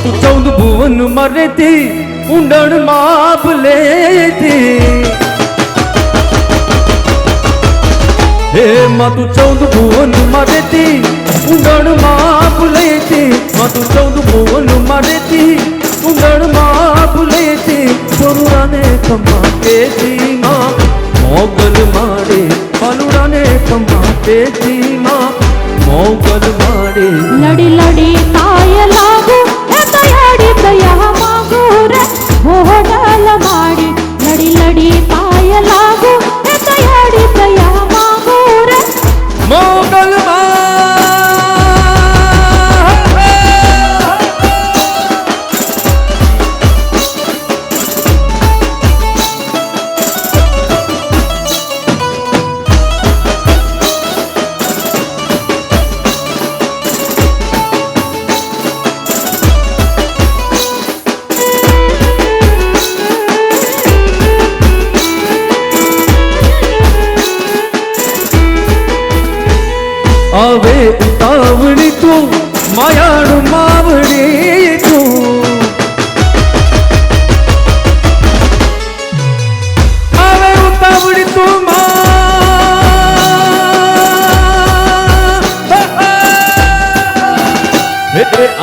तू 14 भुवन मरे थी ऊंडण माप ले थी हे माँ तू 14 भुवन मरे थी ऊंडण माप ले थी माँ तू 14 भुवन मरे थी ऊंडण माप ले थी छोरुरा ने कमाते थी माँ मोगल मारे पालुड़ा ने कमाते थी माँ मोगल मारे लड़ी लड़ी ताय लागू दयाड़ी दया मांगू रे मोहडल माड़ी लड़ी लड़ी ताय लागू दयाड़ी दया मांगू रे मोगल आवे उतावड़ी तू मायाणु मावड़ी तू आवे उतावड़ी तू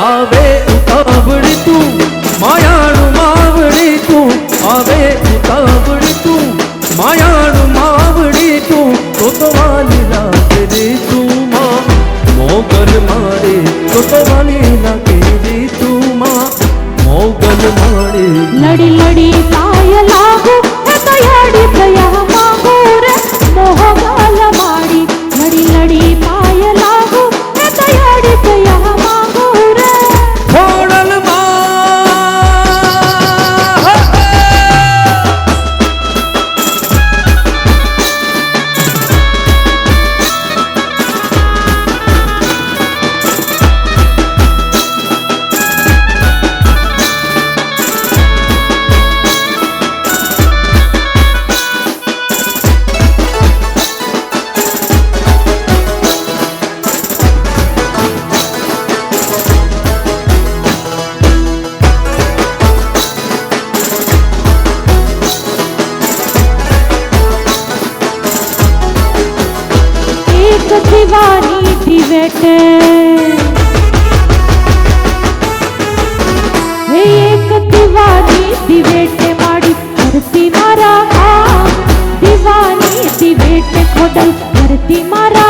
आवे उतावड़ी तू मायाणु मावड़ी तू आवे उतावड़ी तू मायाणु मावड़ी तू तो वाली रे तू मोगल मारे तो वाली लगे तू माँ मोगल मारे लड़ी लड़ी ताय लागू दयाड़ी दया मांगू रे मोहगल माड़ी लड़ी लड़ी ताय लागू दयाड़ी दया मांगू रे छोड़ल दीवानी दिवेटे एक दीवानी दिवेटे माड़ी करती मारा दीवानी दिवेटे खोडल करती मारा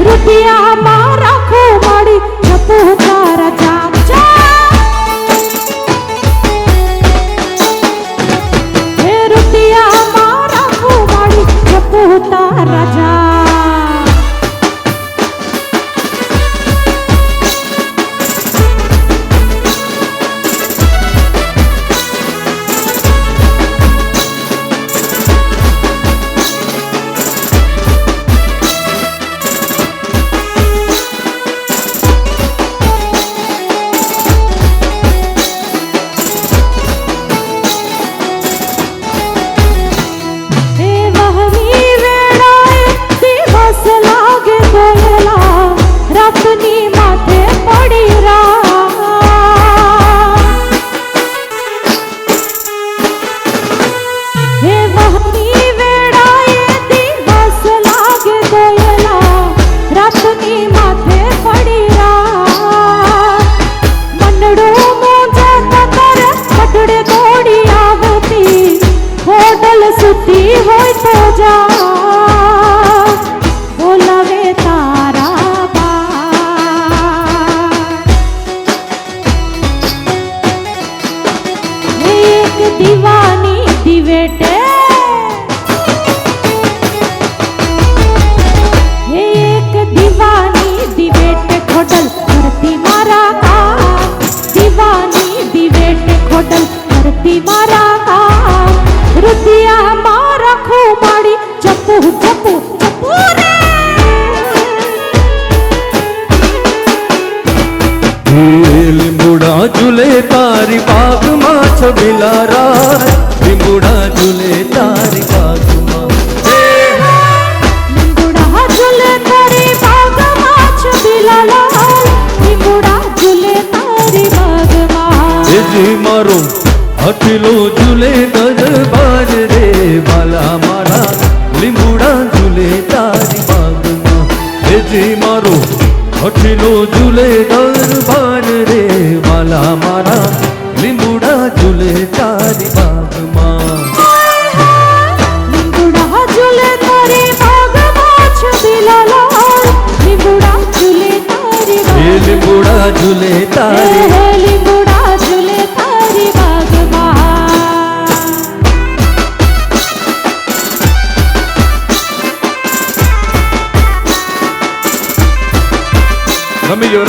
रुपया मारा खो माड़ी जपू तारा जाम रुपया मारा खो माड़ी जपू तारा जा रातनी माथे पड़ी रा हे वहनी वेड़ाए दिवस लागे दोयला रातनी माथे पड़ी रा मनडो मोजा कर कटड़े दौड़ी आवती होटल सुती होय तो जा बोलावे तारा दीवानी दिवेटे एक दीवानी दिवेटे खोडल करती मारा दीवानी दिवेटे खोडल करती मारा रुपया मारा खो माड़ी चपू चपू चपू लिंबुड़ा झूले तारी बाग माँ छबिला राय लिंबुड़ा झूले तारी बाग माँ लिंबुड़ा झूले तारी बाग माँ छबिला राय लिंबुड़ा झूले तारी बाग વાલા મારા લીંબુડા ઝૂલે તારી બાગમાં એ જે મારો હઠીલો ઝૂલે દરબાર રે વાલા મારા લીંબુડા ઝૂલે તારી બાગમાં લીંબુડા ઝૂલે તારી બાગમાં છબીલાલાલ લીંબુડા ઝૂલે તારી એ લીંબુડા ઝૂલે તારી લીંબુડા ઝૂલે તારી બાગમાં રમી લ્યો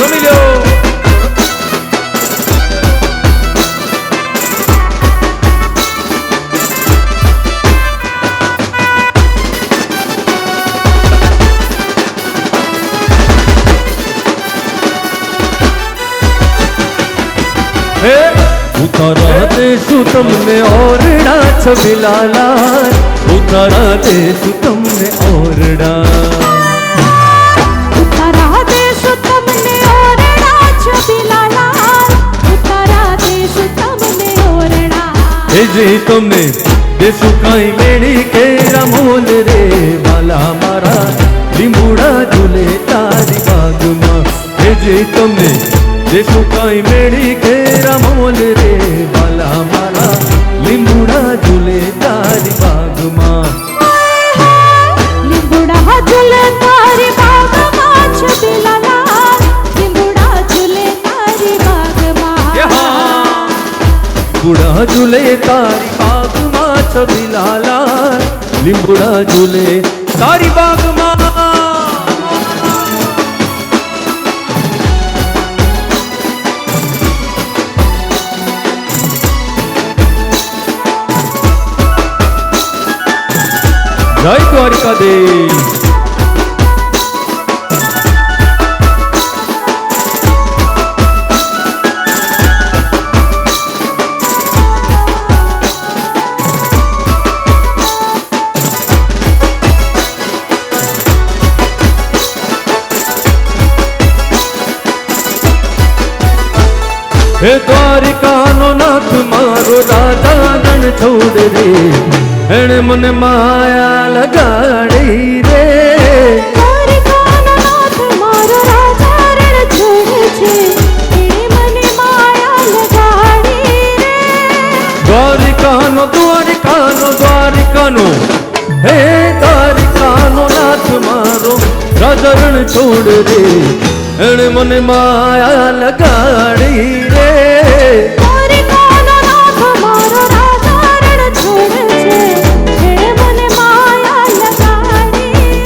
उतारा देशु तुमने ओरड़ा छबिलालाल उतारा देशु तुमने ओरड़ा उतारा देशु तुमने ओरड़ा छबिलालाल उतारा देशु तुमने ओरड़ा हे जी तुमने देशु काई मेरी के रमोल रे वाला मारा લીંબુડા ઝૂલે તારી બાગમાં હે જે તમને દેશો કાંઈ મેળી ઘેરા મોલ રે વાલા મારા લીંબુડા ઝૂલે તારી બાગમાં લીંબુડા ઝૂલે તારી બાગમાં છબીલાલાલ લીંબુડા ઝૂલે તારી બાગમાં લીંબુડા ઝૂલે તારી બાગમાં છબીલાલાલ લીંબુડા ઝૂલે તારી બાગમાં જય દ્વારિકાધીશ હે દ્વારિકાનો નાથ મારો રાજા રણ છોડ રે એણે મને માયા લગાડી રે દ્વારિકાનો નાથ મારો રાજા રણ છોડ છે એણે મને માયા લગાડી રે દ્વારિકાનો હે દ્વારિકાનો નાથ મારો રાજા રણ છોડ રે એણે મને માયા લગાડી રે દ્વારિકાનો નાથ મારો રાજા રણ છોડ છે એણે મને માયા લગાડી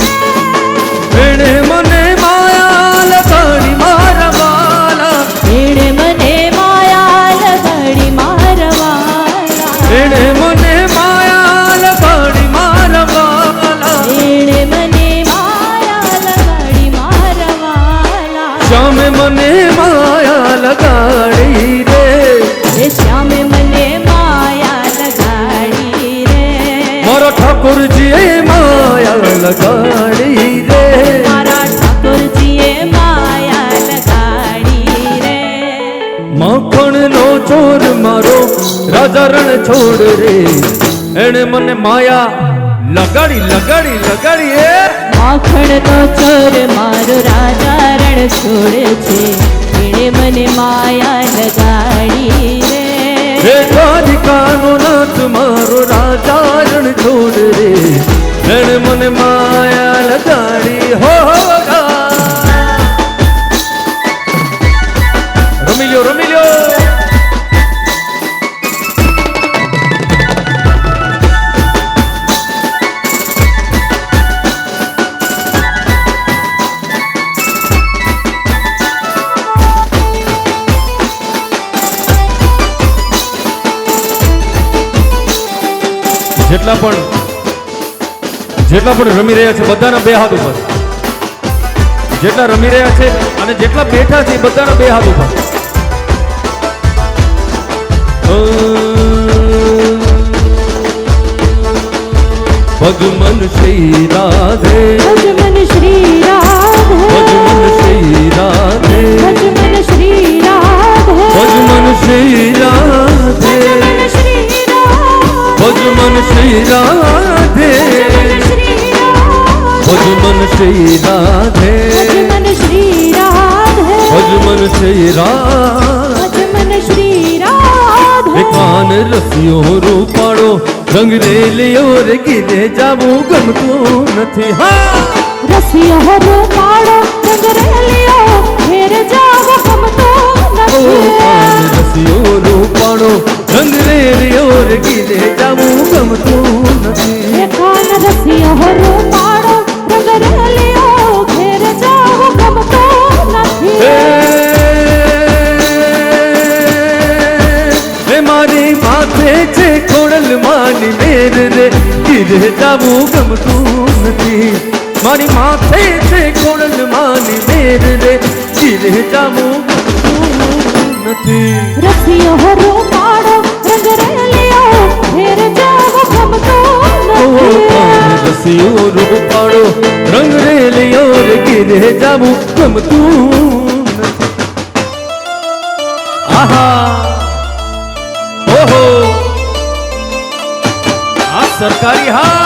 એણે મને માયા લગાડી મારા વાલા એણે મને માયા લગાડી મારા વાલા એણે મને માયા લગાડી મારા વાલા એણે મને માયા લગાડી મારા વાલા શ્યામે મને માયા લગાડી રે હે શ્યામે મને માયા લગાડી રે મારા ઠાકોરજીએ માયા લગાડી રે મારા ઠાકોરજીએ માયા લગાડી રે માખણનો ચોર મારો રાજા રણ છોડ રે એણે મને માયા લગાડી એ માખણનો ચોર મારો રાજા રણ છોડ છે એણે મને માયા લગાડી રે હે દ્વારિકાનો નાથ મારો રાજા રણ છોડ રે એણે મને માયા લગાડી હો રમી લ્યો જેટલા પણ રમી રહ્યા છે બધાના બે હાથ ઉપર જેટલા રમી રહ્યા છે અને જેટલા બેઠા છે બધાના બે હાથ ઉપર ભજમન શ્રી રાધે ભજમન શ્રી રાધે ભજમન શ્રી રાધે ભજમન શ્રી રાધે ભજમન શ્રી રાધે ભજમન શ્રી રાધે ભજમન શ્રી રાધે राधे भज मन श्री राधे भज मन श्री राधे भज मन श्री राधे भज मन श्री राधे कान रसियो रूपाड़ो रंग रेलियो रे कीधे जाबू गमतू नथी हाँ रसियो रूपाड़ो रंग रेलियो घेर जाबू गमतू नथी कान रसियो रूपाड़ो रंग रेलियो रे कीधे जाबू गमतू नथी कान रसियो रूपाड़ो रंग रेलियो घेर जाबू गमतू नथी मारी माथे छे खोड़ल मानी मेर रे कीधे जाबू गमतू नथी मारी माथे छे खोड़ल मानी मेर रे कीधे जाबू गमतू नथी रसियो रूपाड़ो रंग रेलियो घेर जाबू गमतू नथी रसियो रूपाड़ो रंग रेलियो रे कीधे जाबू गमतू नथी आहा ओहो आ सरकारी हाँ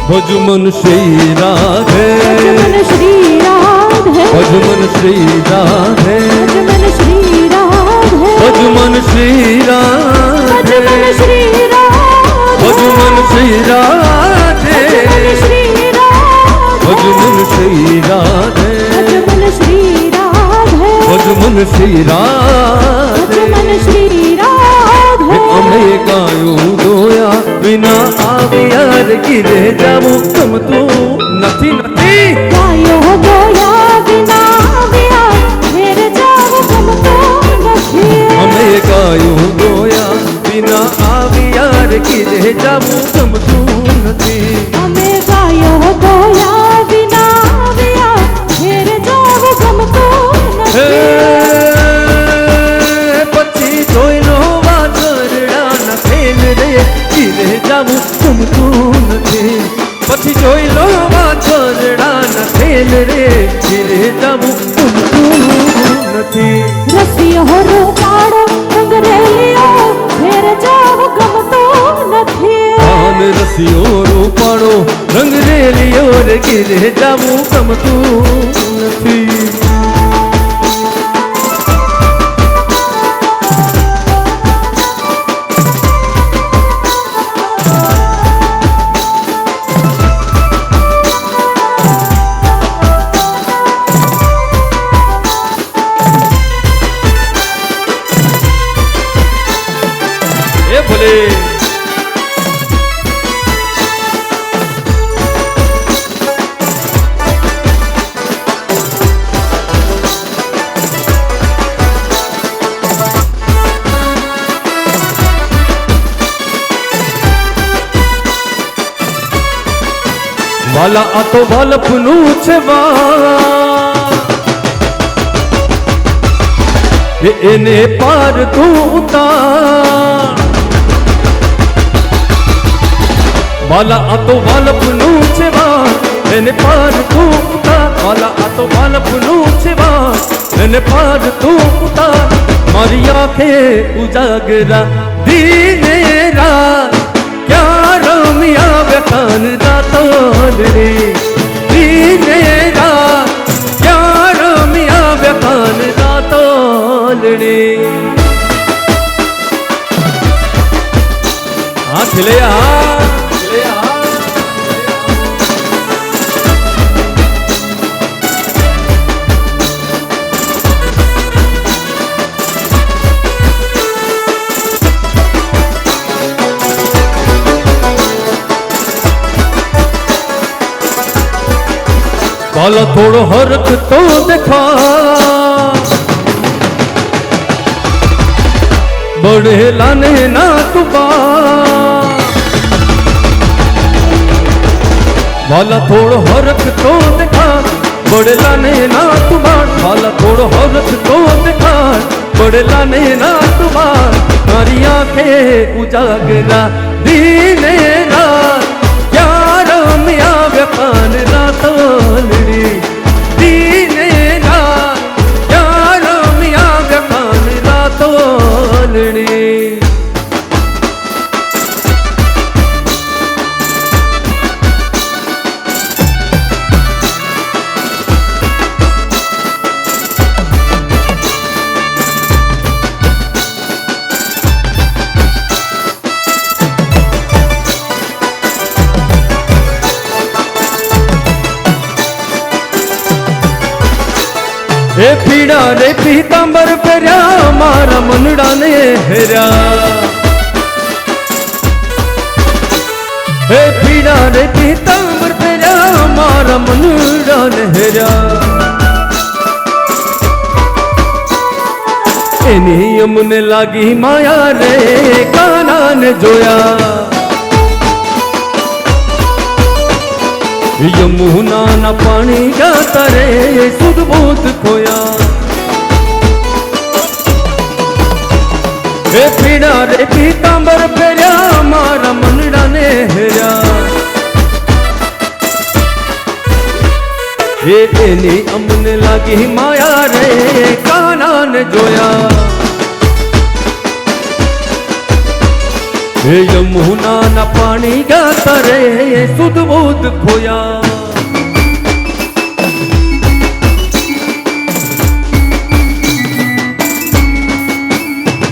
भज मन श्री राधे भज मन श्री राधे भज मन श्री राधे भज मन श्री राधे भज मन श्री राधे भज मन श्री राधे भज मन श्री राधे भज मन श्री राधे भज मन श्री राधे भज मन श्री राधे अमे गायो दोया बिना आवियार कीधे जाबू गमतू नथी नथी गायो गोया बिना बिया घेर जाबू गमतू नथी अमे गायो दोया बिना आवियार कीधे जाबू गमतू नथी અમે ગાયો ગોયા વિના વિયા ઘેર જાવું ગમતું હે નથી પછી જોઈનો વાદળા ન ફેલ રે कीधे जाबू गमतू नथी પછી જોઈલો વાદળા ન ફેલ રે कीधे जाबू गमतू नथी રસિયો રૂપાળો રંગ રેલિયો ઘેર જાવું ગમતું નથી कान रसियो रूपाड़ो रंग रेलियो रे कीधे जाबू गमतू नथी ए भोले वाला आ तो बालपनू छे एने पार तू उतार वाला आ तो बालपनू छे एने पार तू उतार वाला आ तो बालपनू छे एने पार तू उतार मारी आंखें उजागरा दीने रात क्या रमिया व्यथान दातान रे दीने रात क्या रमिया व्यथान दातान रे हाँ खिले वाला थोड़ो हरक तो दिखा बड़े लाने ना तुबा वाला थोड़ो हरक तो दिखा बड़ला ने ना तुम्हार भाला थोड़ो हरत तो दिखार बड़ला ने ना तुम्हार मारी आंखें उजागरा दीने रात यार में आवे कान रातोलड़ी दीने रात यार में आवे कान रातोलड़ी हे पीड़ा रे पीतांबर पेरा मारा मनड़ा ने हेरा हे पीड़ा रे पीतांबर पेरा मारा मनड़ा ने हेरा एनी यमुने लागी माया रे काना ने जोया यमुना ना पानी गाता रे सुध बोध खोया हे पीड़ा रे पीतांबर पेरा मारा मनड़ा ने हेरा ये एनी अमने लागी माया रे काना ने जोया हे यमुना ना पानी गाता रे सुध बोध खोया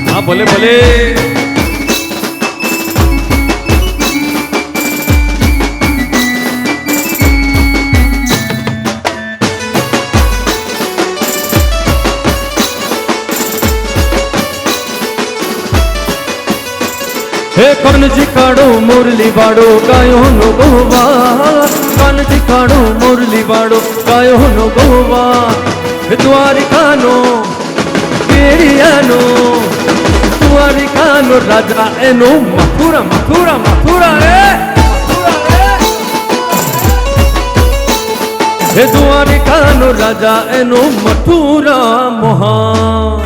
हाँ बोले बोले हे कन जी काड़ो मुरली बाड़ो गायो नो गोवा कन जी काड़ो मुरली बाड़ो गायो no Goa Dwarika no केड़िया no Dwarika no राजा एनो मथुरा मथुरा मथुरा रे हे द्वारिका नो राजा एनो मथुरा मोहान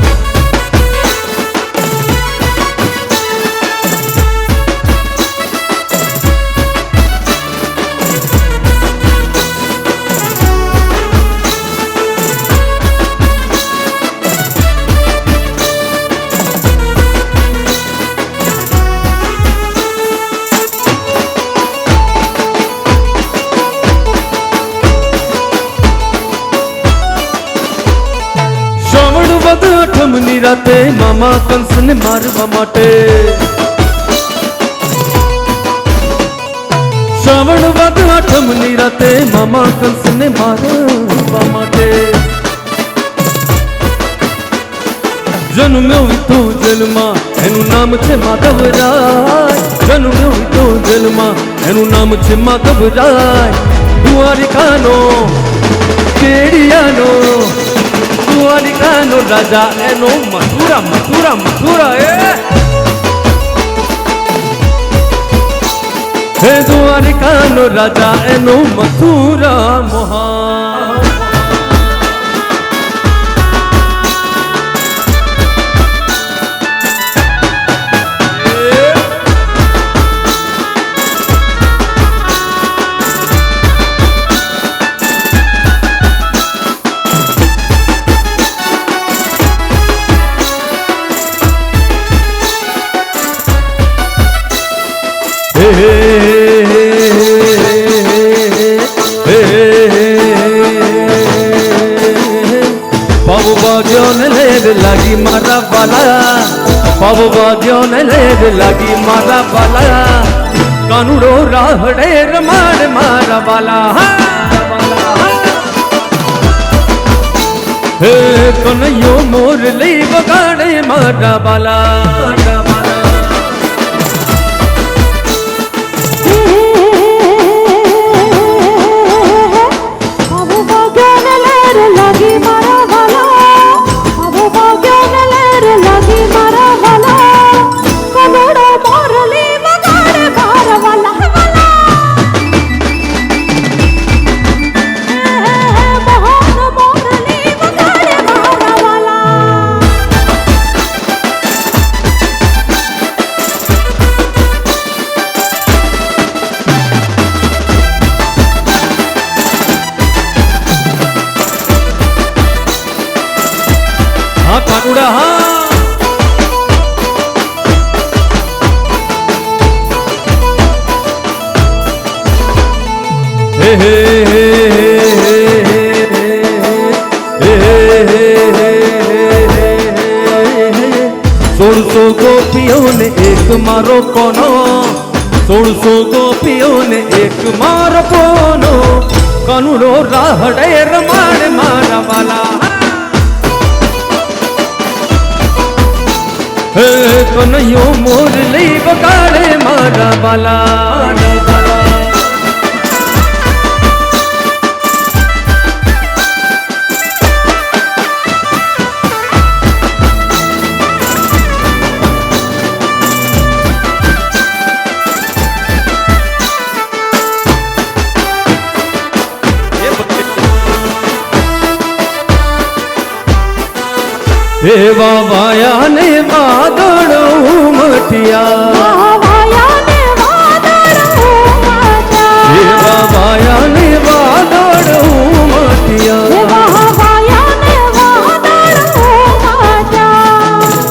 आठमनी राते मामा कंस ने मारवा माटे श्रावण वद आठमनी राते मामा कंस ने मारवा माटे जन्म्यो तो जन्मा एनु नाम छे माधवराय जन्म्यो तो जन्मा एनु नाम छे Madhavrai Dwarika no केड़िया no Dwarika no राजा एनो मथुरा मथुरा मथुरा हे द्वारिका नो राजा एनो मथुरा मोहान पाव बाग्यो ने लेद लगी मारा बाला पाव बाग्यो ने लेद लगी मारा बाला कानूड़ो राहड़े रमाड़ मारा बाला हे कन्हैयो मोर ली बगाड़े मारा बाला ઠાકુડા હા હે હે હે સોળસો ગોપીઓ ને એક મારો કોનો 1600 ગોપીઓ ને એક મારો કોનો કાનુડો રાહડે રમાડે મારા વાલા હે કનૈયો મોરલી વગાડે મારા વાલા એવા વાયા ને વાદળ ઉમટ્યા એવા વાયા ને વાદળ ઉમટ્યા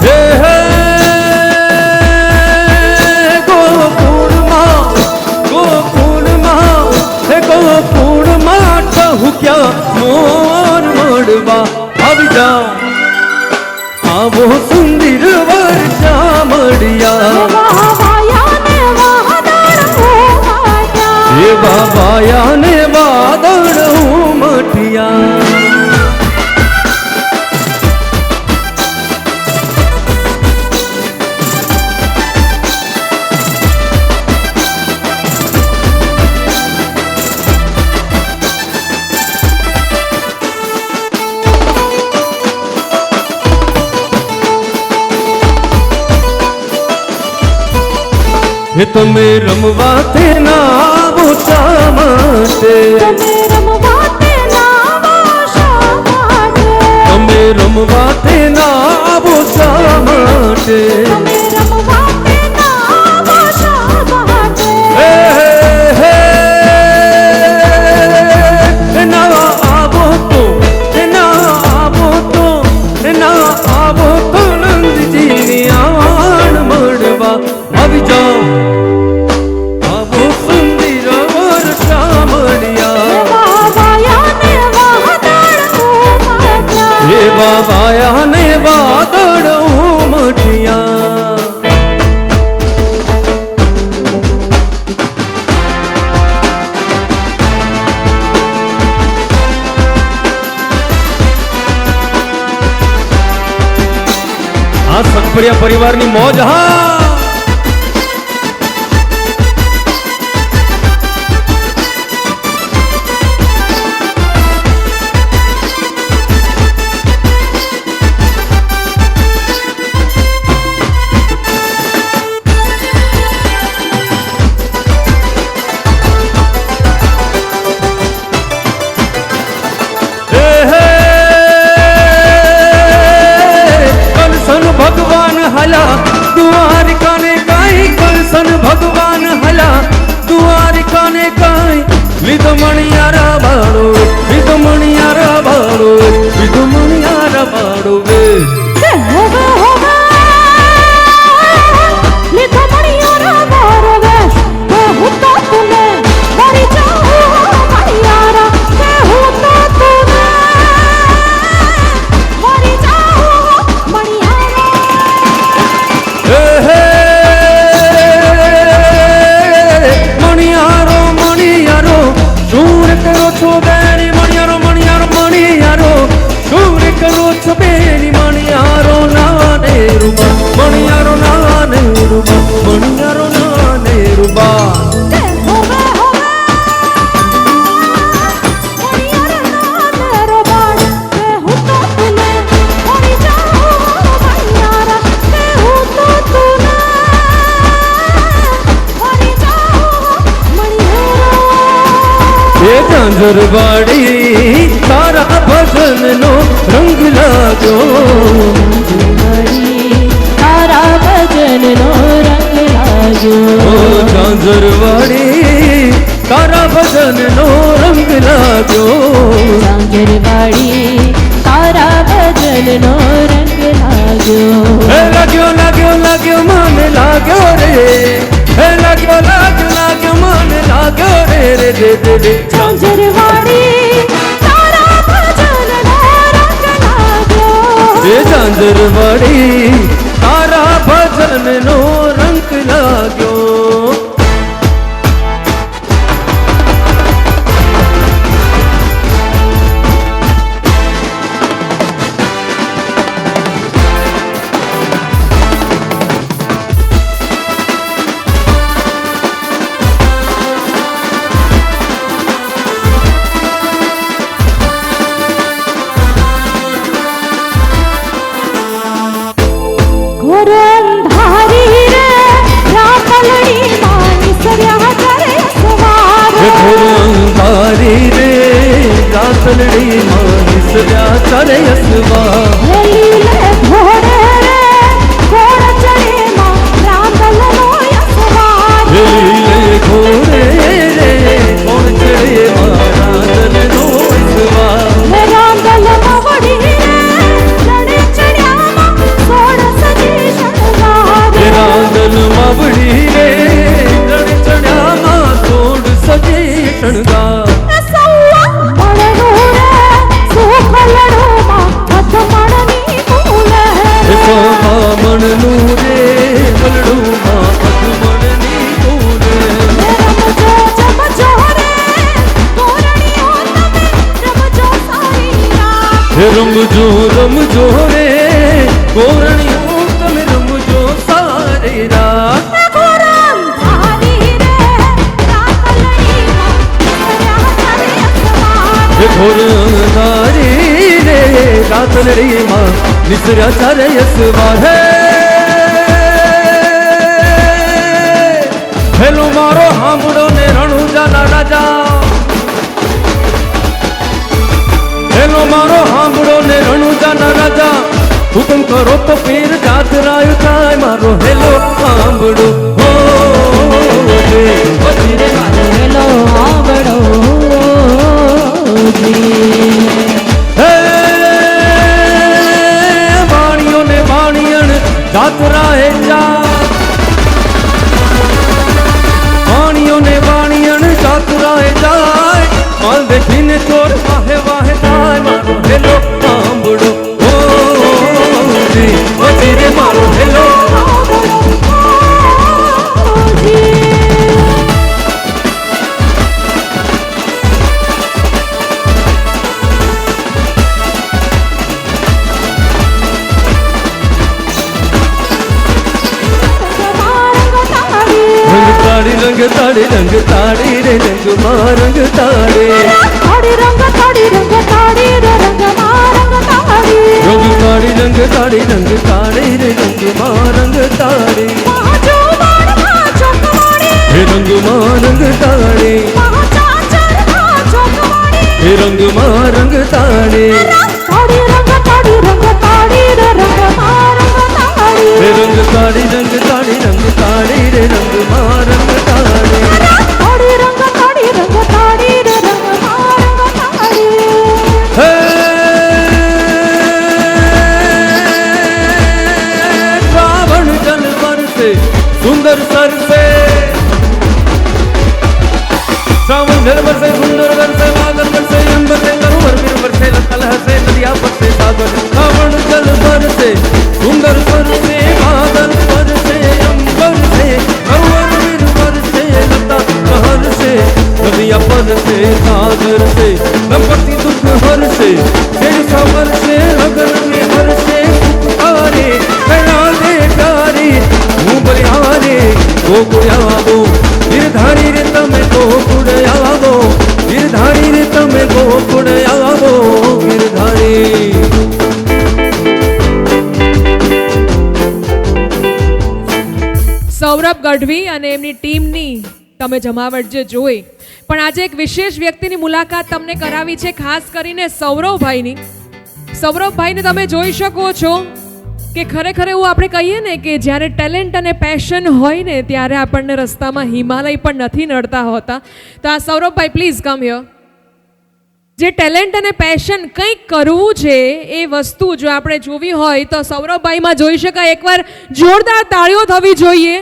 હે હે ગોકુળમાં હે ગોકુળમાં ટહુક્યા મોર મળવા આવી જા આવો સુંદર વર્ષા મળ્યા એવા વાયા ને વાદળ ઉમટ્યા હે તમે રમવા તે ના આવો શા માટે તમે રમવા તે ના આવો શા માટે હે હે હે ના આવો તો નંદજીની આણ મળવા આવી જાઓ વાયા ને વાદળ ઉમટ્યા આ સખપડિયા પરિવારની મોજ હા ભગવાન હલા દ્વારિકા ને કાઈ કલસન ભગવાન હલા દ્વારિકા ને કાઈ લીધો મણિયારા બાળો લીધો મણિયારા બાળો લીધો મણિયારા બાળો વે લીધો મણિયારા બાળો વે હું તો તુને મરી જાઉં મણિયારા કે હું તો તુને મરી જાઉં મણિયારો મણિયારો શું કરો છો બેની મણિયારો મણિયારો મણિયારો શું કરો છો બેની મણિયારો નાને રૂબા મણિયારો નાને રૂબા મણિયારો નાને રૂબા ઝાંઝરવાડી તારા ભજનનો રંગ લાગ્યો તારા ભજનનો રંગ લાગ્યો ઝાંઝરવાડી તારા ભજનનો રંગ લાગ્યો ઝાંઝરવાડી તારા ભજનનો રંગ લાગ્યો લાગ્યો લાગ્યો લાગ્યો મને લાગ્યો રે લાગ્યો લાગ્યો લાગ્યો મને લાગ્યો રે રે રે રે રે ઝાંઝરવાડી તારા ભજનનો રંગ લાગ્યો ઝાંઝરવાડી તારા ભજનનો રંગ લાગ્યો અંધારી રે રાપલડી માની સર્યા કરે સવાર અંધારી રે રાતલડી માની સર્યા કરે સવાર લીલે ઘોડે રે ઘોડ ચડે માં રાંદલનો યસવાર લીલે ઘોડે રે ઘોડ ચડે માં રાંદલનો યસવાર રાંદલમાં વળી રે ચડે ચડ્યામાં સોળ સજી શણગાર રાંદલમાં વળી રે ચડે ચડ્યામાં સોળ સજી શણગાર મણનું રે મલડુમાં અધમણની ફૂલે રમજો રમજો રે ગોરણીઓ તમે રમજો સારી રાત ઘોરધારી રે રાતલડીમાં નિસર્યા ચારે યસવાર હે હેલો મારો હાંભળો ને રણુજાના રાજા હેલો મારો હાંભળો ને રણુજાના રાજા હુકમ કરો તો પીર જાતરાયું થાય મારો હેલો હાંભળો હો રે પછી રે મારો હેલો હાંભળો હે વાણીઓ ને વાણિયણ જાતરા હે જા વાણીઓ ને વાણિયણ જાતરા હે જાય માલ દેખીને ચોર વાહે વાહે થાય મારો હેલો સાંભળો ઓ રે પછી રે મારો હેલો રંગ તાળી રે રંગ માં રંગ તાળી રંગ તાળી રંગ તાળી રે રંગ માં રંગ તાળી રંગ તાળી રંગ તાળી રંગ તાળી રે રંગ માં રંગ તાળી બાજુ બાળમાં ચોકવાડી હે રંગ માં રંગ તાળી ચાચરમાં ચોકવાડી હે રંગ માં રંગ તાળી તાળી રંગ તાળી રંગ તાળી રે રંગ માં રંગ તાળી હે રંગ તાળી રંગ તાળી રંગ તાળી રે રંગ માં રંગ તાળી તાળી રંગ તાળી રંગ તાળી રે રંગ માં રંગ તાળી હે શ્રાવણ જલ બરસે સુંદર સરસે श्रावण जल बरसे सुंदर बरसे बादल बरसे अंबर से करुवर फिर बरसे लखल हसे नदिया बरसे सागर श्रावण जल बरसे सुंदर बरसे बादल बरसे अंबर से करुवर फिर बरसे लता कहर से नदिया बरसे सागर से दंपति दुख हर से तेरी सावर से लगन में हर से पुकारे कया दे प्यारी मुँह बलिहारे गोकुयाबो गिरधारी रे तमे गोकुड़याबो गिरधारी रे तमे गोकुड़याबो गिरधारी સૌરભ ગઢવી અને એમની ટીમની તમે જમાવટ જે જોઈ, પણ આજે એક વિશેષ વ્યક્તિની મુલાકાત તમને કરાવી છે, ખાસ કરીને સૌરભભાઈની. સૌરભભાઈને તમે જોઈ શકો છો કે ખરેખર એવું આપણે કહીએ ને કે જ્યારે ટેલેન્ટ અને પેશન હોય ને ત્યારે આપણને રસ્તામાં હિમાલય પણ નથી નડતા હોતા. તો આ સૌરભભાઈ પ્લીઝ કમ હિયર. જે ટેલેન્ટ અને પેશન કંઈક કરવું છે એ વસ્તુ જો આપણે જોવી હોય તો સૌરભભાઈમાં જોઈ શકાય. એકવાર જોરદાર તાળીઓ થવી જોઈએ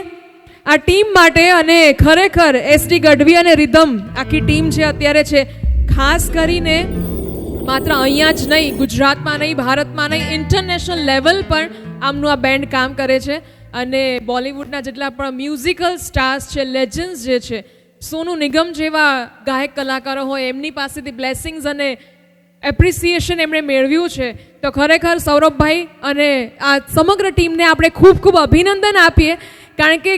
આ ટીમ માટે. અને ખરેખર એસડી ગઢવી અને રિધમ આખી ટીમ છે અત્યારે છે, ખાસ કરીને માત્ર અહીંયા જ નહીં, ગુજરાતમાં નહીં, ભારતમાં નહીં, ઇન્ટરનેશનલ લેવલ પર આમનું આ બેન્ડ કામ કરે છે. અને બોલિવૂડના જેટલા પણ મ્યુઝિકલ સ્ટાર્સ છે, લેજન્ડ્સ જે છે, સોનુ નિગમ જેવા ગાયક કલાકારો હોય એમની પાસેથી બ્લેસિંગ્સ અને એપ્રિસિએશન એમણે મેળવ્યું છે. તો ખરેખર સૌરભભાઈ અને આ સમગ્ર ટીમને આપણે ખૂબ ખૂબ અભિનંદન આપીએ. કારણ કે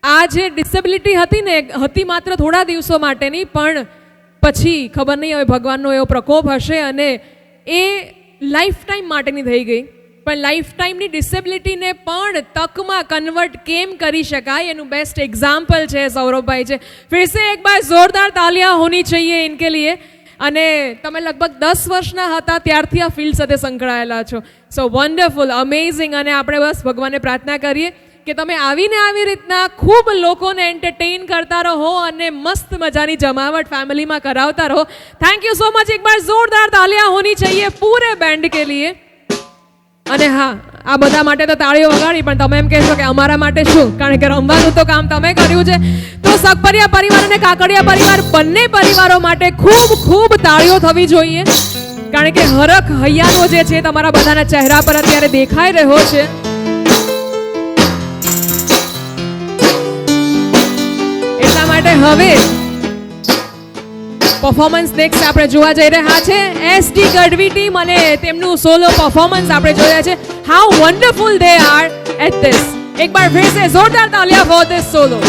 આ જે ડિસેબિલિટી હતી ને હતી માત્ર થોડા દિવસો માટેની, પણ પછી ખબર નહીં હવે ભગવાનનો એવો પ્રકોપ હશે અને એ લાઈફ ટાઈમ માટેની થઈ ગઈ. પણ લાઈફ ટાઈમની ડિસેબિલિટીને પણ તકમાં કન્વર્ટ કેમ કરી શકાય એનું બેસ્ટ એક્ઝામ્પલ છે સૌરભભાઈ છે. फिर से एक बार जोरदार तालियां होनी चाहिए इनके लिए. અને તમે લગભગ 10 વર્ષના હતા ત્યારથી આ ફિલ્ડ સાથે સંકળાયેલા છો. સો વન્ડરફુલ, અમેઝિંગ. અને આપણે બસ ભગવાનને પ્રાર્થના કરીએ કે તમે આવીને આવી રીતના ખૂબ લોકોને એન્ટરટેઇન કરતા રહો અને મસ્ત મજાની જમાવટ ફેમિલીમાં કરાવતા રહો. Thank you so much. એક બાર જોરદાર તાલિयां होनी चाहिए પૂરે બેન્ડ કે लिए. અને હા, આ બધા માટે તો તાળીઓ વગાડી, પણ તમે એમ કહેશો કે અમારા માટે શું, કારણ કે રમવાનું તો કામ તમે કર્યું છે. તો સગપરિયા પરિવાર અને કાકડિયા પરિવાર બંને પરિવારો માટે ખૂબ ખૂબ તાળીઓ થવી જોઈએ. કારણ કે હરખ હૈયાનો જે છે તમારા બધાના ચહેરા પર અત્યારે દેખાઈ રહ્યો છે. એટલા માટે હવે પરફોર્મન્સ નેક્સ્ટ આપણે જોવા જઈ રહ્યા છે એસડી ગઢવી ટીમ અને તેમનું સોલો પરફોર્મન્સ આપણે જોયા છે. How wonderful they are at this. એક બાર ફિર સે જોરદાર તાલિયા ફોર ધીસ સોલો.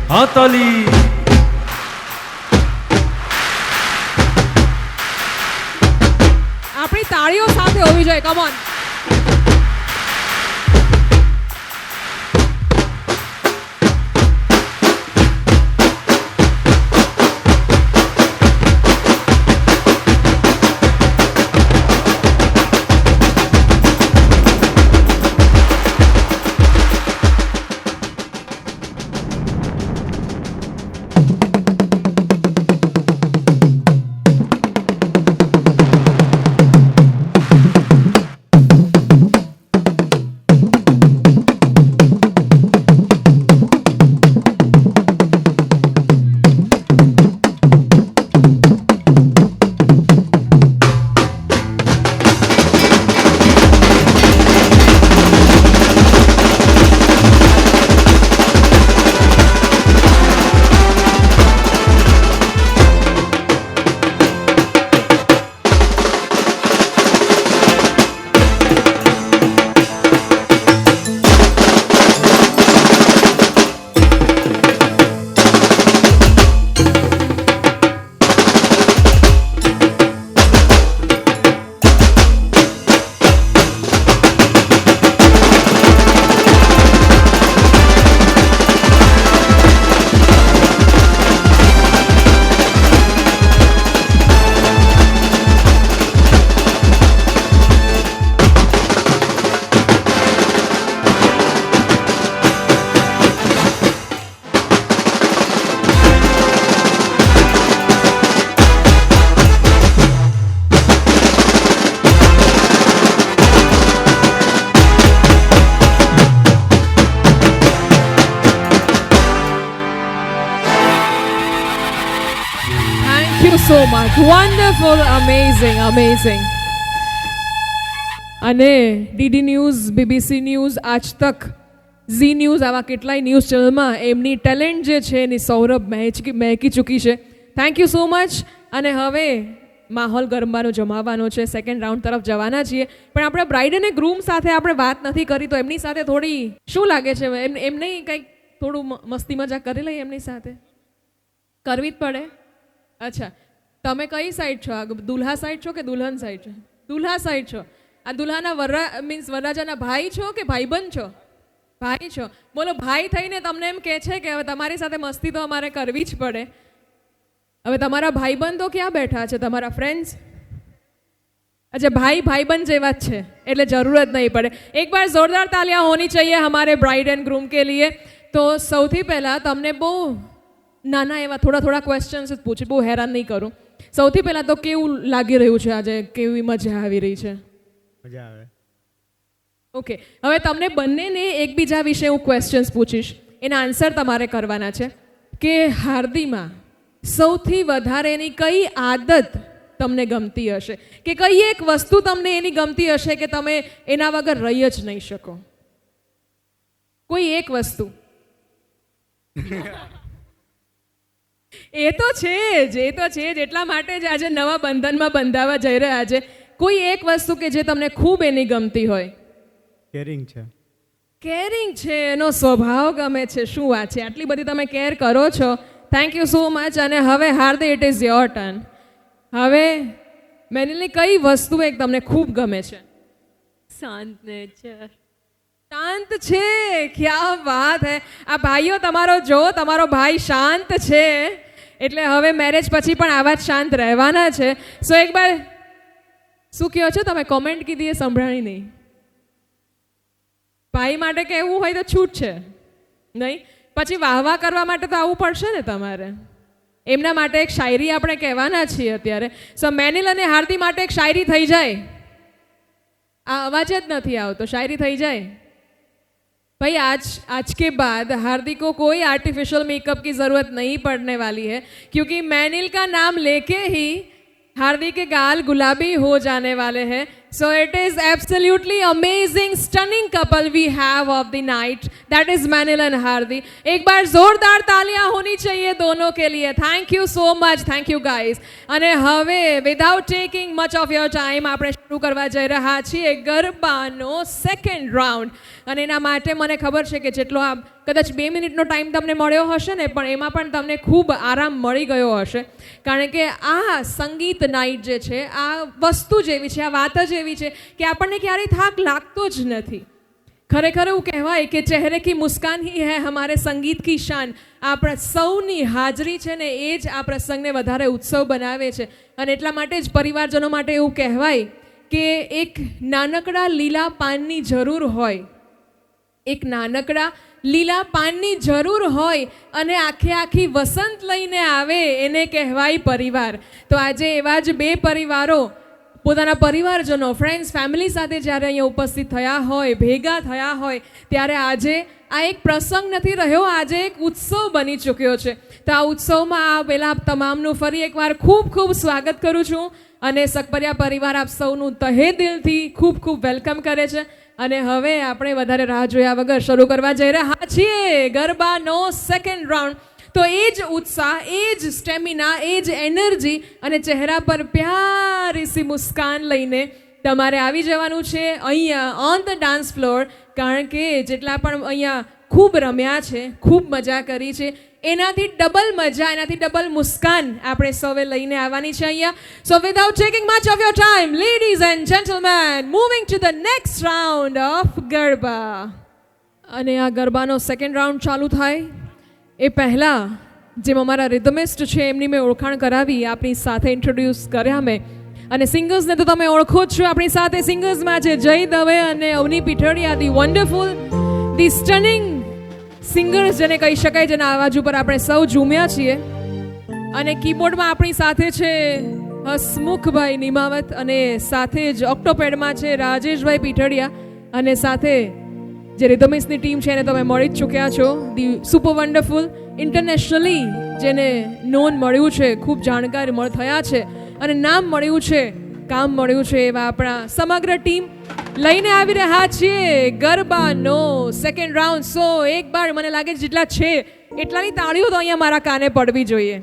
हाँ ताली. આપણી તાળીઓ સાથે હોવી જોઈએ. Come on. so much. Wonderful, amazing, amazing. અને DD news, BBC news, Aaj Tak, Zee news આવા કેટલાય ન્યૂઝ ચેનલમાં એમની ટેલેન્ટ જે છે એની સૌરભ મહેકી ચૂકી છે. Thank you so much. અને હવે માહોલ ગરબાનો જમાવવાનો છે, સેકન્ડ રાઉન્ડ તરફ જવાના છીએ. પણ આપણે બ્રાઇડ અને ગ્રૂમ સાથે આપણે વાત નથી કરી, તો એમની સાથે થોડી શું લાગે છે એમને કંઈક થોડું મસ્તી મજાક કરી લઈએ એમની સાથે? કરવી જ પડે. અચ્છા, તમે કઈ સાઈડ છો? દુલ્હા સાઈડ છો કે દુલ્હન સાઈડ છો? દુલ્હા સાઈડ છો. આ દુલ્હાના વરરાજાના ભાઈ છો કે ભાઈબંધ છો? ભાઈ છો. બોલો, ભાઈ થઈને તમને એમ કહે છે કે હવે તમારી સાથે મસ્તી તો અમારે કરવી જ પડે. હવે તમારા ભાઈબંધો ક્યાં બેઠા છે, તમારા ફ્રેન્ડ્સ? अच्छा भाईबंद जेवा है એટલે જરૂરત નહીં પડે. એક બાર જોરદાર તાલિयां होनी चाहिए हमारे ब्राइड एंड ग्रूम के लिए. तो સૌથી પહેલા તમને બહુ નાના એવા થોડા ક્વેશ્ચન્સ જ પૂછું, બહુ હેરાન નહીં કરું. સૌથી પહેલા તો કેવું લાગી રહ્યું છે આજે, કેવી મજા આવી રહી છે? મજા આવે. ઓકે, હવે તમને બંનેને એકબીજા વિશે હું ક્વેશ્ચન્સ પૂછીશ, એના આન્સર તમારે કરવાના છે કે હાર્દીમાં સૌથી વધારે એની કઈ આદત તમને ગમતી હશે, કે કઈ એક વસ્તુ તમને એની ગમતી હશે કે તમે એના વગર રહી જ નહીં શકો? કોઈ એક વસ્તુ. એ તો છે જ એટલા માટે જ આજે નવા બંધનમાં બંધાવા જઈ રહ્યા છે. કોઈ એક વસ્તુ કે જે તમને ખૂબ એની ગમતી હોય. કેરિંગ છે, એનો સ્વભાવ ગમે છે. શું વાત છે, આટલી બધી તમે કેર કરો છો. Thank you so much. અને હવે હાર્દિક, ઇટ ઇઝ યોર ટર્ન. હવે મેનિલની કઈ વસ્તુ એક તમને ખૂબ ગમે છે? શાંત નેચર. શાંત છે, ક્યા વાત હે. આ ભાઈઓ તમારો જો, તમારો ભાઈ શાંત છે એટલે હવે મેરેજ પછી પણ આવા જ શાંત રહેવાના છે. સો એક બાર શું કહો છો તમે? કોમેન્ટ કીધી એ સંભળાણી નહીં. ભાઈ માટે કહેવું હોય તો છૂટ છે નહીં, પછી વાહવા કરવા માટે તો આવવું પડશે ને તમારે. એમના માટે એક શાયરી આપણે કહેવાના છીએ અત્યારે. સો મેનિલ અને હાર્દી માટે એક શાયરી થઈ જાય. આ અવાજ જ નથી આવતો, શાયરી થઈ જાય. भाई आज के बाद हार्दिक को कोई आर्टिफिशियल मेकअप की ज़रूरत नहीं पड़ने वाली है, क्योंकि मैनिल का नाम लेके ही हार्दिक के गाल गुलाबी हो जाने वाले हैं. So it is absolutely amazing, stunning couple we have of the night. That is Manil and Hardi. एक बार जोरदार तालियां होनी चाहिए दोनों के लिए. Thank you so much. Thank you guys. અને હવે without taking much of your time આપણે શરૂ કરવા જઈ રહ્યા છીએ ગરબાનો સેકન્ડ રાઉન્ડ. અને એના માટે મને ખબર છે કે જેટલો આ કદાચ 2 મિનિટનો ટાઈમ તમને મળ્યો હશે ને, પણ એમાં પણ તમને ખૂબ આરામ મળી ગયો હશે, કારણ કે આ સંગીત નાઇટ જે છે આ વસ્તુ જેવી છે, આ વાત જ એવી છે કે આપણને ક્યારેય થાક લાગતો જ નથી. ખરેખર એવું કહેવાય કે ચહેરે કી મુસ્કાન ही है हमारे संगीत की शान. આપણા સૌની હાજરી છે ને એ જ આ પ્રસંગને વધારે ઉત્સવ બનાવે છે. અને એટલા માટે જ પરિવારજનો માટે એવું કહેવાય કે એક નાનકડા લીલા પાનની જરૂર હોય, એક નાનકડા લીલા પાનની જરૂર હોય અને આખી વસંત લઈને આવે એને કહેવાય પરિવાર. તો આજે એવા જ બે પરિવારો પોતાના પરિવારજનો, ફ્રેન્ડ્સ, ફેમિલી સાથે જ્યારે અહીંયા ઉપસ્થિત થયા હોય, ભેગા થયા હોય, ત્યારે આજે આ એક પ્રસંગ નથી રહ્યો, આજે એક ઉત્સવ બની ચૂક્યો છે. તો આ ઉત્સવમાં આવેલા તમામનું ફરી એકવાર ખૂબ સ્વાગત કરું છું. અને સકપરિયા પરિવાર આપ સૌનું તહે દિલથી ખૂબ વેલકમ કરે છે. અને હવે આપણે વધારે રાહ જોયા વગર શરૂ કરવા જઈ રહ્યા છીએ ગરબાનો સેકન્ડ રાઉન્ડ. તો એ જ ઉત્સાહ, એ જ સ્ટેમિના, એ જ એનર્જી અને ચહેરા પર પ્યારી सी મુસ્કાન લઈને તમારે આવી જવાનું છે અહીંયા ઓન ધ ડાન્સ ફ્લોર. કારણ કે જેટલા પણ અહીંયા ખૂબ રમ્યા છે, ખૂબ મજા કરી છે, એનાથી ડબલ મજા, એનાથી ડબલ મુસ્કાન આપણે સૌએ લઈને આવવાની છે અહીંયા. So without taking much of your time, ladies and gentlemen, moving to the next round of garba. અને આ ગરબાનો સેકન્ડ રાઉન્ડ ચાલુ થાય એ પહેલાં જેમ અમારા રિધમિસ્ટ છે એમની મેં ઓળખાણ કરાવી, આપણી સાથે ઇન્ટ્રોડ્યુસ કર્યા મેં. અને સિંગર્સને તો તમે ઓળખો જ છો. આપણી સાથે સિંગર્સમાં છે જય દવે અને Avani Pithadiya, the wonderful, the stunning singers જેને કહી શકાય, જેના અવાજ ઉપર આપણે સૌ ઝૂમ્યા છીએ. અને કીબોર્ડમાં આપણી સાથે છે હસમુખભાઈ નિમાવત, અને સાથે જ ઓક્ટોપેડમાં છે રાજેશભાઈ પીઠડિયા, અને સાથે જે રિધમિસ્ટની ટીમ છે એને તમે મળી જ ચૂક્યા છો, ધી સુપર વન્ડરફુલ, ઇન્ટરનેશનલી જેને નોન મળ્યું છે, ખૂબ જાણકાર થયા છે અને નામ મળ્યું છે, કામ મળ્યું છે, એવા આપણા સમગ્ર ટીમ લઈને આવી રહ્યા છીએ ગરબાનો સેકન્ડ રાઉન્ડ. સો એક બાર મને લાગે જેટલા છે એટલાની તાળીઓ તો અહીંયા મારા કાને પડવી જોઈએ,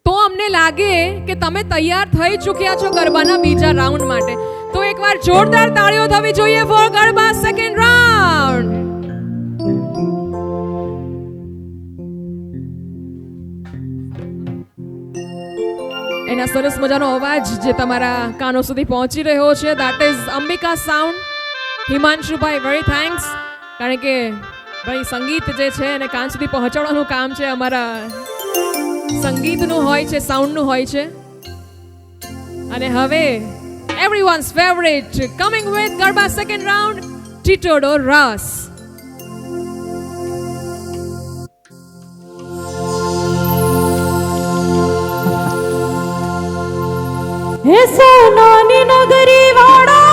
તો અમને લાગે કે તમે તૈયાર થઈ ચૂક્યા છો ગરબાના બીજા રાઉન્ડ માટે. તો એકવાર જોરદાર તાળીઓ થવી જોઈએ ફોર ગરબા સેકન્ડ રાઉન્ડ. એના સરસ મજાનો અવાજ જે તમારા કાનો સુધી પહોંચી રહ્યો છે, that is Ambika sound. Himanshubhai, very thanks, કારણ કે ભાઈ સંગીત જે છે એને કાન સુધી પહોંચાડવાનું કામ છે અમારા સંગીતનું હોય છે, સાઉન્ડનું હોય છે. અને હવે everyone's favorite coming with garba second round, ટીટોડો રાસ. હે સોનાની નગરી વાળા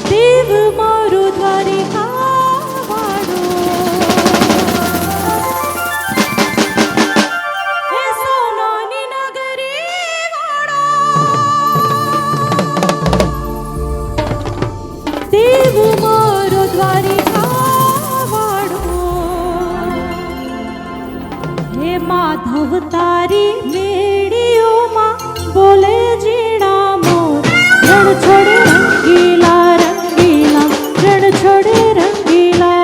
દેવ મારો દ્વારિકા વાળો, હે સોનાની નગરી વાળા દેવ મારો દ્વારિકા વાળો, હે માધવ તારી મેળીઓમાં બોલે જીણા મોર, રણ છોડે રંગીલા રંગીલા, રણ છોડે રંગીલા,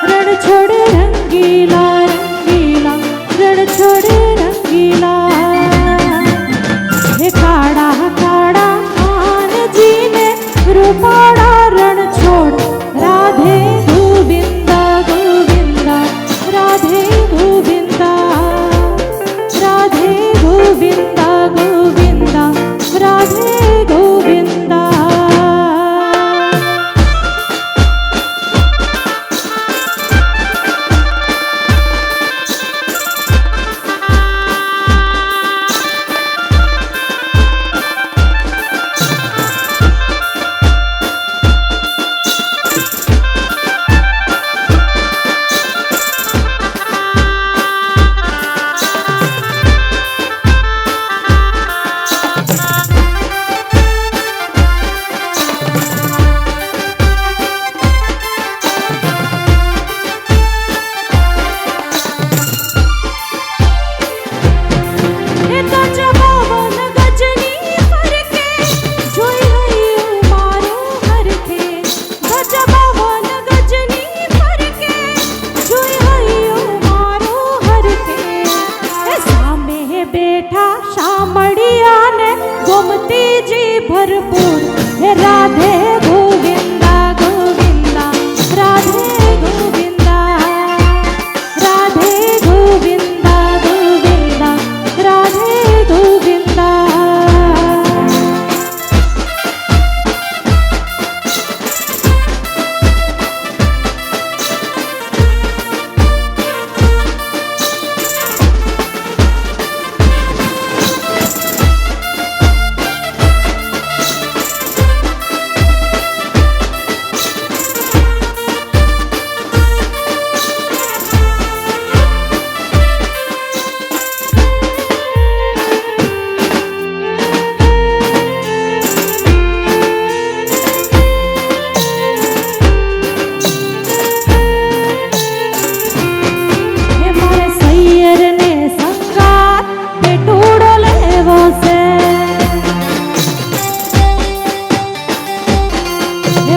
રણ છોડે રંગીલા રંગીલા, રણ છોડે રંગીલા. હે કાળા કાળા કાનજીને રૂપાળા રણ છોડ, રાધે ગોવિંદા ગોવિંદા, રાધે ગોવિંદા, રાધે ગોવિંદા ગોવિંદા, રાધે ગોવિંદા. ભરપૂર હે રાધે ગોવિંદા ગોવિંદા, રાધે ગોવિંદા, રાધે ગોવિંદા ગોવિંદા, રાધે ગોવિંદા.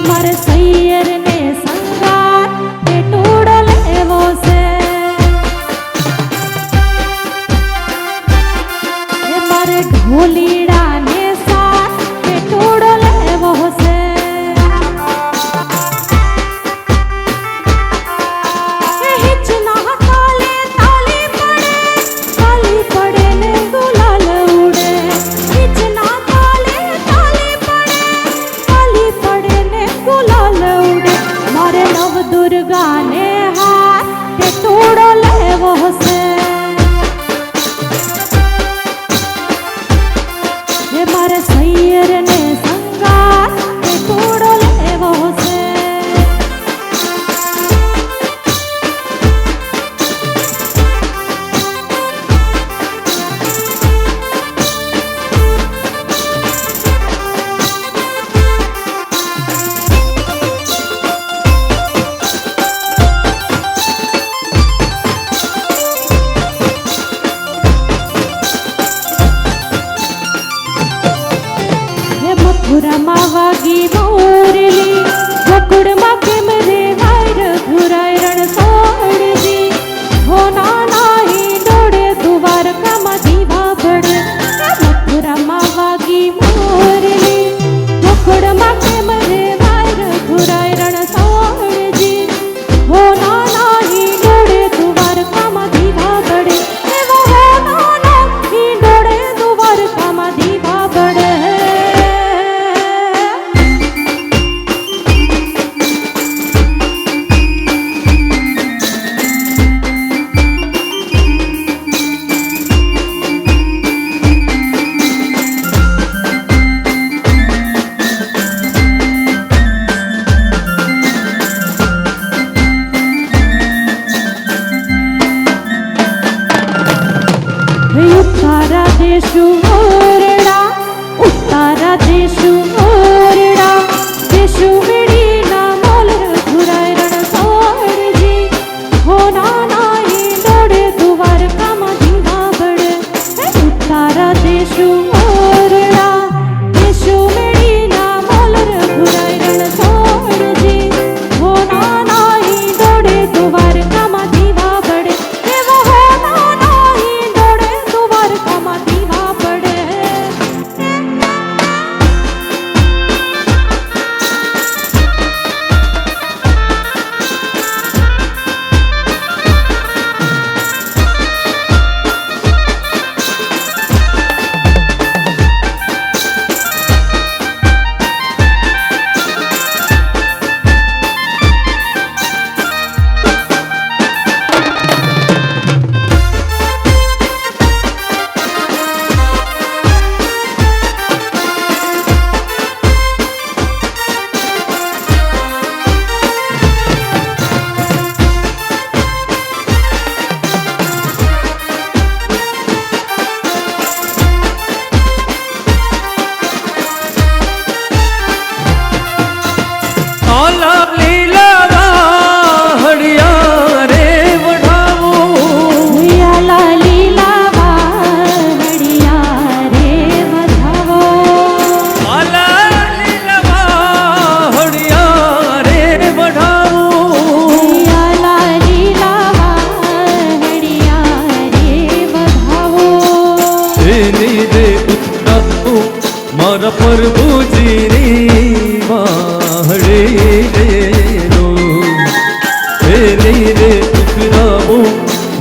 મારે સૈયર ને સંગાત પેટોડો લેવો છે, મારે ઢોલીડા ને સાથ પેટોડો લેવો છે. હિચના તાલે તાલી પડે ને ગુલાલ ઉડે, હિચના તાલે તાલી પડે ને ગુલાલ ઉડે. મારે નવ દુર્ગા ને હાથ પેટોડો લેવો છે. ઉતારા દેશું ઓરડા, ઉતારા દેશું ઓરડા, દેશું મેળીના મોલ રઘુરાય રણછોડજી. હો નાના ઈંડોળે દ્વારકામાં દીવા બળે. ઉતારા દેશું ઓરડા, દેશું મેળીના મોલ રઘુરાય રણછોડજી. હો નાના ઈંડોળે દ્વારકામાં દીવા બળે. એવો હો નાના ઈંડોળે દ્વારકામાં દીવા બળે. આલા લીલા વાહડિયા રે વઢાવો. આલા લીલા વાહડિયા રે વધાવો. આલા લીલા વાહડિયા રે વઢાવો. આલા લીલા વાહડિયા રે વધાવો. એની રે ઉતરાવો મારા પ્રભુજીની વાહડે રો. એની રે ઉતરાવો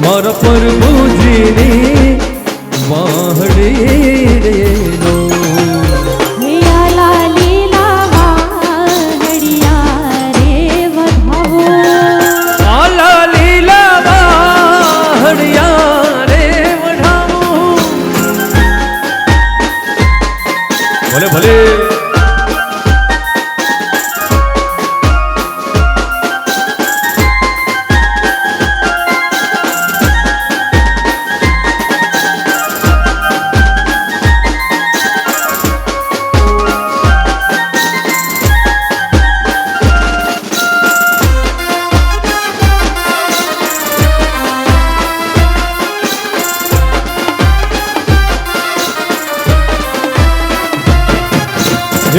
મારા પ્રભુજીની વાહડે રો. આલા લીલા વાહડિયા રે વધાવો. આલા લીલા વાહડિયા રે વઢાવો. ભલે ભલે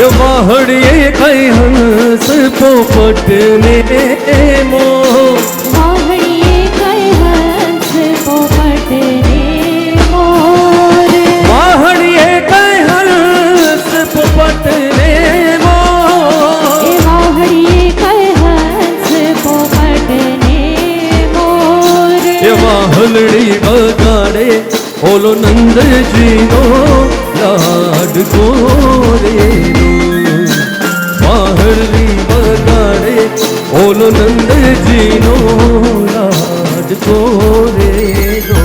એ વાહડીએ કઈ હંસ પોપટ ને મો. વાહડીએ કઈ હંસ પોપટ ને મોર. વાહડીએ કઈ હંસ પોપટ ને મો. એ વાહડીએ કઈ હંસ પોપટ ને મોર. એ વાહલડી વગાડે ઓલો નંદજીનો લાડકો રે રો. વાહલડી વગાડે ઓલો નંદજીનો લાડકો રે રો.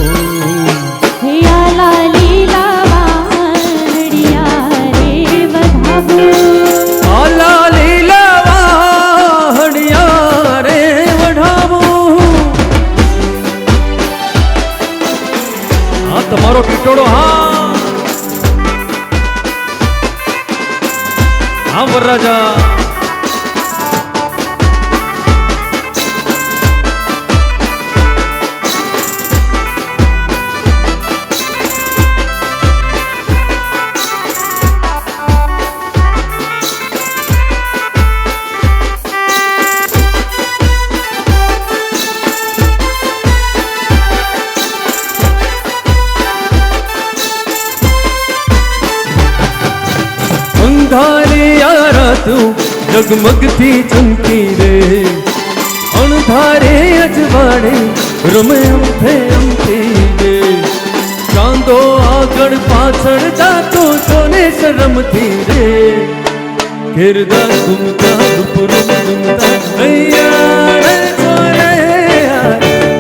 આલા લીલા વાહડિયા રે વધાવો. આલા લીલા વાહડિયા રે વઢાવો. આ તમારો ટીટોળો. હા વરરાજા. અંધારિયા રાતું જગમગતી ચમકી રે. અણધારે અજવાળે રમે અમથે અમથી રે. ચાંદો આગળ પાછળ જાતો જોને શરમથી રે. કિરદાર ઘૂમતા રૂપરૂપ ઘૂમતા અહીંયા છોરે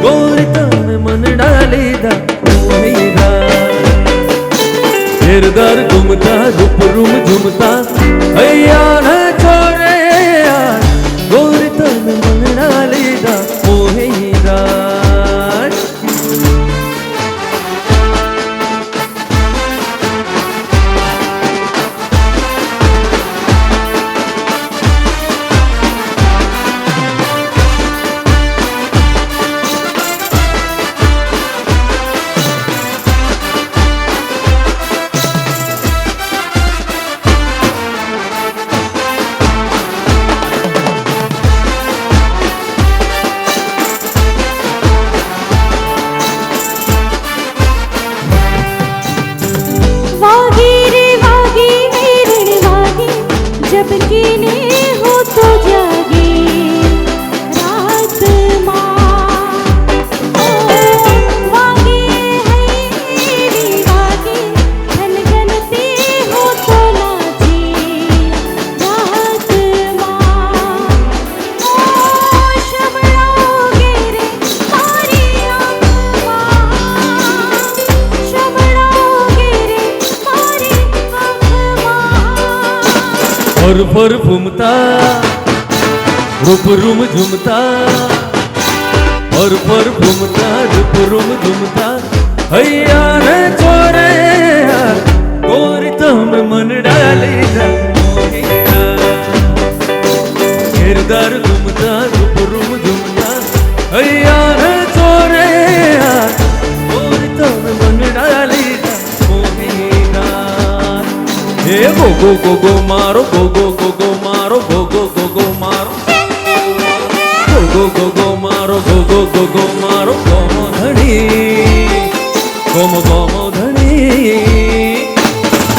ગોરી તમે મનડા લીધા મોહીરા. કિરદાર ઘૂમતા રૂપરૂપ ઝૂમતા અહીંયા છોરે ગોરી તમે મનડા લીધા મોહીરા. ફર ફર ઘૂમતા રૂપ રૂમ ઝૂમતા ફર ફર ઘૂમતા રૂપ રૂમ ઝૂમતા હૈયા રે ચોરે ગોરી તમે મન ડાલી ઘેરદાર ઘૂમતા રૂપ રૂમ ઝૂમતા હૈયા રે ચોરે ગોરી તમે મન ડાલી હે ગો ગો ગો ગો મારો ગો ગો ગો ગો મારો ગો ગો ગો ગો મારો ગો ગો ગો ગો મારો ગો ગો ગો ગો મારો ગોમો ધણી ગોમો ધણી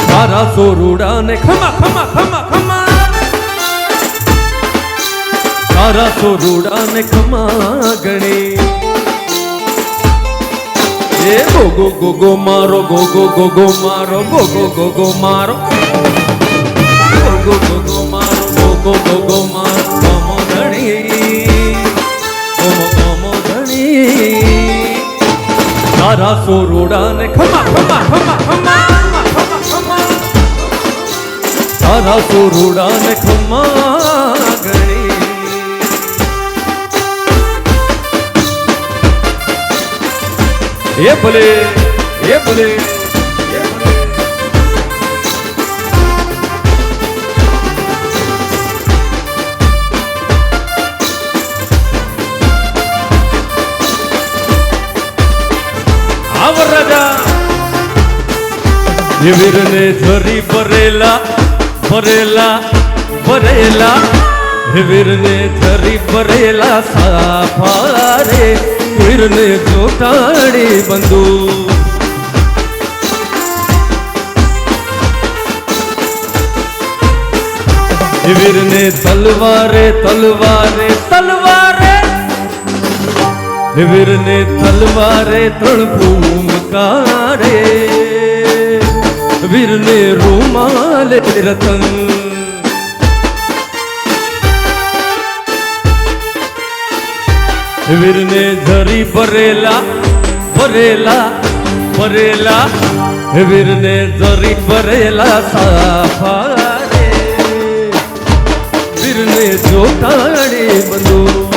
તારા સોરુડાને ખમા ખમા ખમા ખમા તારા સોરુડાને ખમા ગણી એ ગો ગો ગો ગો મારો ગો ગો ગો ગો મારો ગો ગો ગો ગો મારો ગો ગો ગો મારો ગો ગો ગો ગો મારો ગમો ધણી ગમો ધણી તારા સોરુડાને ખમા ખમા ખમા ખમા ખમા તારા સોરુડાને ખમા ગણી એ ભલે એ ભલે આવર રાજા એ વીરને ઝરી ભરેલા ભરેલા ભરેલા હે વીરને ઝરી ભરેલા સાફા રે વીરને જોટાડી બંદૂક વીરને તલવારે તલવારે તલવારે વીરને તલવારે તળભૂમકારે વીરને રૂમાલે રતન વીરને ઝરી ભરેલા ભરેલા ભરેલા વીરને ઝરી ભરેલા સાફા રે વીરને જોટાડી બંદૂક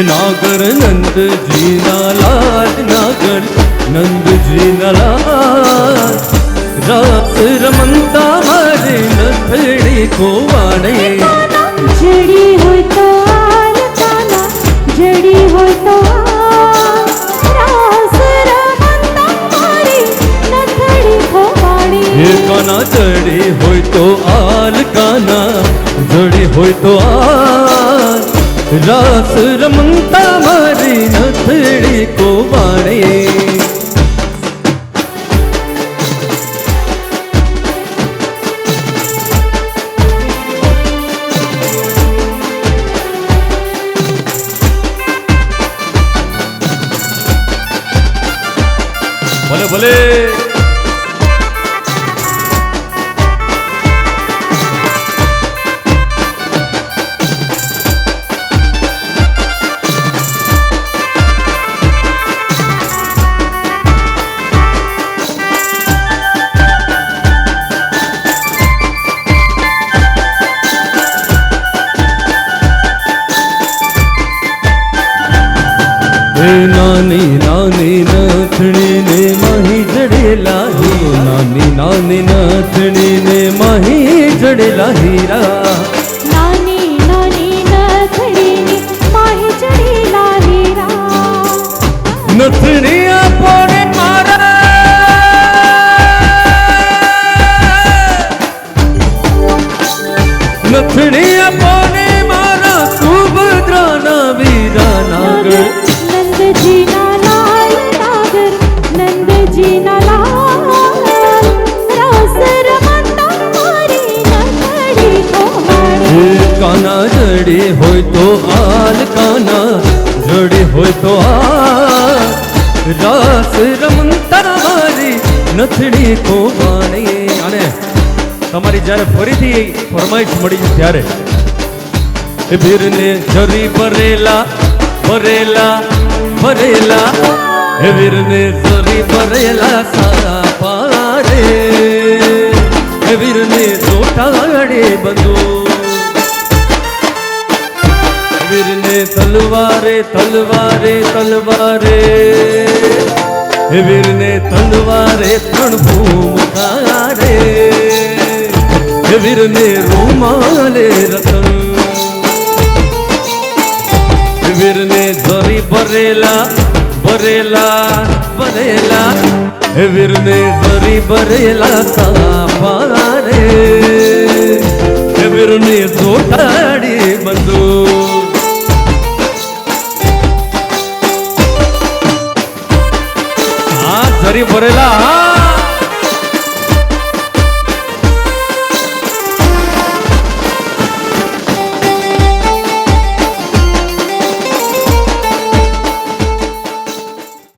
નાગર નંદજી ના લાલ નાગર નંદજી ના લાલ રાસ રમંતા મારે નથડી ખોવાડે જડી હોય તો આલ કાના જડી હોય તો રાસ રમંતા મારી નથડી ખોવાડે હે કાના જડી હોય તો આલ કાના જડી હોય તો આલ રાસ રમંતા મારી નથડી કોવાડે ભલે ભલે નાની નાની નથણી ને માહી જડેલા નાની નાની નથણી ને માહી જડેલા હીરા નાની નાની નથડીની માહી જડેલા હીરા નથણી આપોને મારા નથણી આપોને મારા સુભદ્રાના વીરા નાગર નંદજી ના લાલ નાગર નંદજી ના લાલ રાસ રમંતા મારી નથડી ખોવાડે કાના જડી હોય તો હાલ કાના જડી હોય તો હાલ રાસ રમંતર મારી નથડી કોવાણી. અને તમારી જ્યારે ફરીથી ફરમાઈશ મળી ત્યારે એ વીરને જરી ભરેલા ભરેલા ભરેલા એ વીરને જરી ભરેલા સાપા રે એ વીરને જોટાડે બંધુ વીરને તલવારે તલવારે તલવારે એ વીરને તલવારે ત્રણ ભૂમકારે એ વીરને રૂમાલે રતન એ વીરને જરી ભરેલા ભરેલા ભરેલા એ વીરને જરી ભરેલા સાપા રે એ વીરને જોટાડી બંધુ જરી ભરેલા